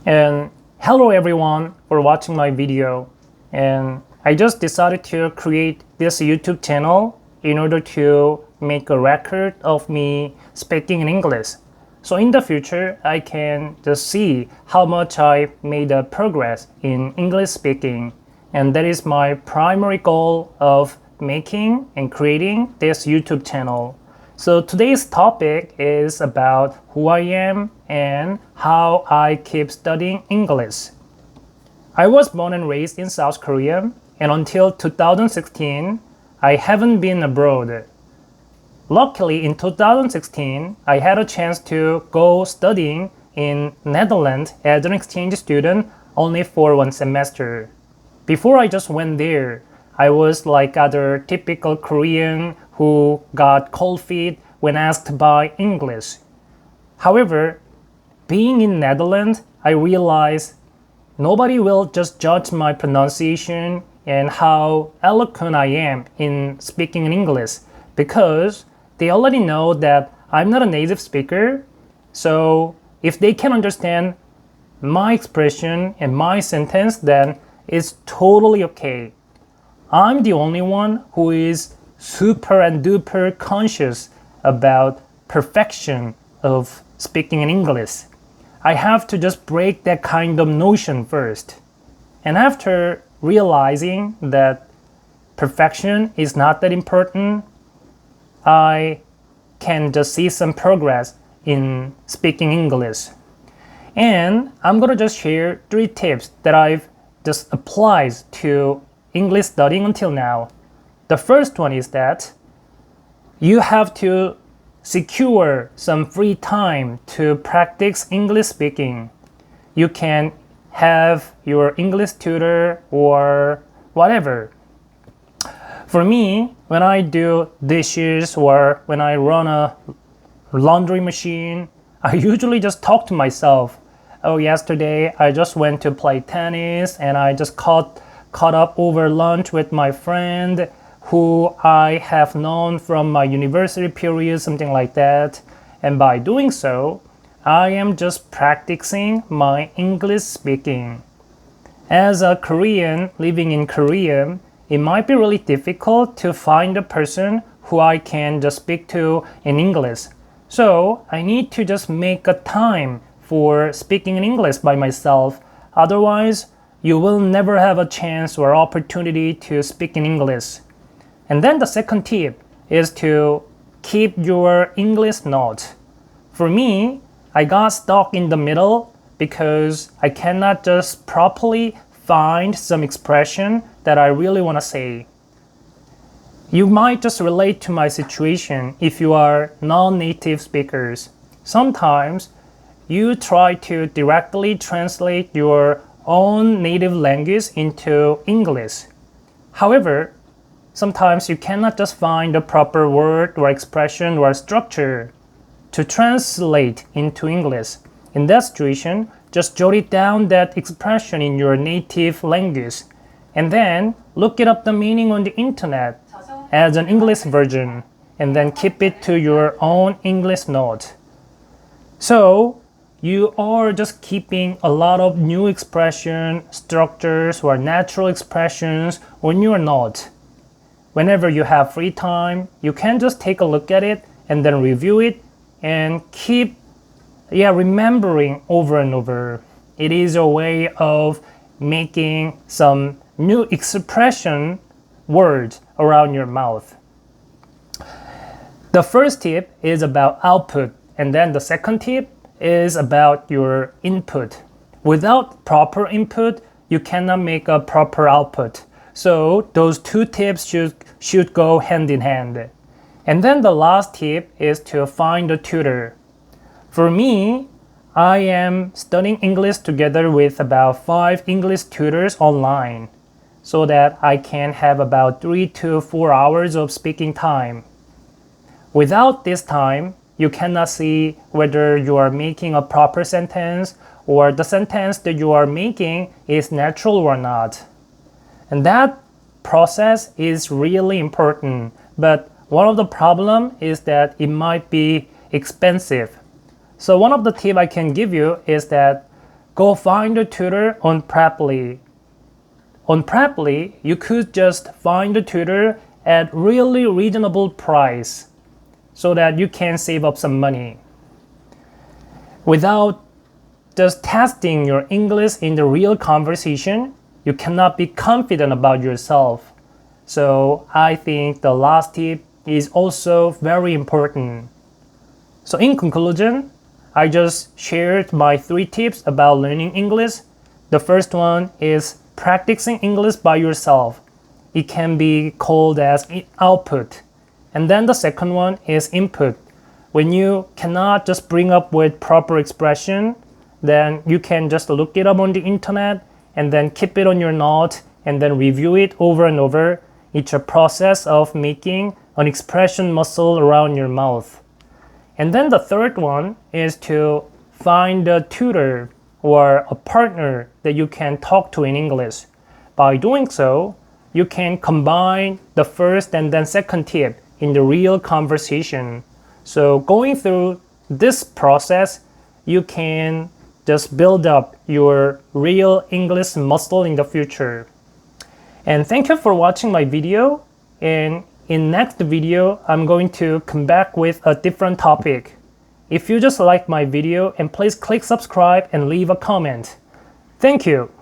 And hello everyone for watching my video. And I just decided to create this YouTube channel in order to make a record of me speaking in English. So in the future, I can just see how much I made a progress in English speaking. And that is my primary goal of making and creating this YouTube channel. So today's topic is about who I am and how I keep studying English. I was born and raised in South Korea, and until 2016, I haven't been abroad. Luckily, in 2016, I had a chance to go studying in Netherlands as an exchange student only for one semester. Before I just went there, I was like other typical Korean who got cold feet when asked by English. However, being in Netherlands, I realized nobody will just judge my pronunciation and how eloquent I am in speaking in English because they already know that I'm not a native speaker. So if they can understand my expression and my sentence, then it's totally okay. I'm the only one who is super and duper conscious about perfection of speaking in English. I have to just break that kind of notion first. And after realizing that perfection is not that important, I can just see some progress in speaking English. And I'm gonna just share 3 tips that I've just applied to English studying until now. The first one is that you have to secure some free time to practice English speaking. You can have your English tutor or whatever. For me, when I do dishes or when I run a laundry machine, I usually just talk to myself. Oh, yesterday I just went to play tennis and I just caught up over lunch with my friend who I have known from my university period, something like that. And by doing so, I am just practicing my English speaking. As a Korean living in Korea, it might be really difficult to find a person who I can just speak to in English. So I need to just make a time for speaking in English by myself. Otherwise, you will never have a chance or opportunity to speak in English. And then the second tip is to keep your English notes. For me, I got stuck in the middle because I cannot just properly find some expression that I really want to say. You might just relate to my situation if you are non-native speakers. Sometimes you try to directly translate your own native language into English. However, sometimes you cannot just find a proper word or expression or structure to translate into English. In that situation, just jot it down that expression in your native language and then look it up the meaning on the internet as an English version and then keep it to your own English note. So you are just keeping a lot of new expression, structures, or natural expressions on your note. Whenever you have free time, you can just take a look at it and then review it and keep remembering over and over. It is a way of making some new expression words around your mouth. The first tip is about output, and then the second tip is about your input. Without proper input, you cannot make a proper output. So those 2 tips should go hand in hand. And then the last tip is to find a tutor. For me, I am studying English together with about 5 English tutors online so that I can have about 3 to 4 hours of speaking time. Without this time, you cannot see whether you are making a proper sentence or the sentence that you are making is natural or not. And that process is really important, but one of the problems is that it might be expensive. So one of the tips I can give you is that go find a tutor on Preply. On Preply, you could just find a tutor at really reasonable price so that you can save up some money. Without just testing your English in the real conversation, you cannot be confident about yourself. So I think the last tip is also very important. So in conclusion, I just shared my 3 tips about learning English. The first one is practicing English by yourself. It can be called as output. And then the second one is input. When you cannot just bring up with proper expression, then you can just look it up on the internet and then keep it on your note and then review it over and over. It's a process of making an expression muscle around your mouth. And then the third one is to find a tutor or a partner that you can talk to in English. By doing so, you can combine the first and then second tip in the real conversation. So going through this process, you can just build up your real English muscle in the future. And thank you for watching my video. And in next video, I'm going to come back with a different topic. If you just like my video, and please click subscribe and leave a comment. Thank you.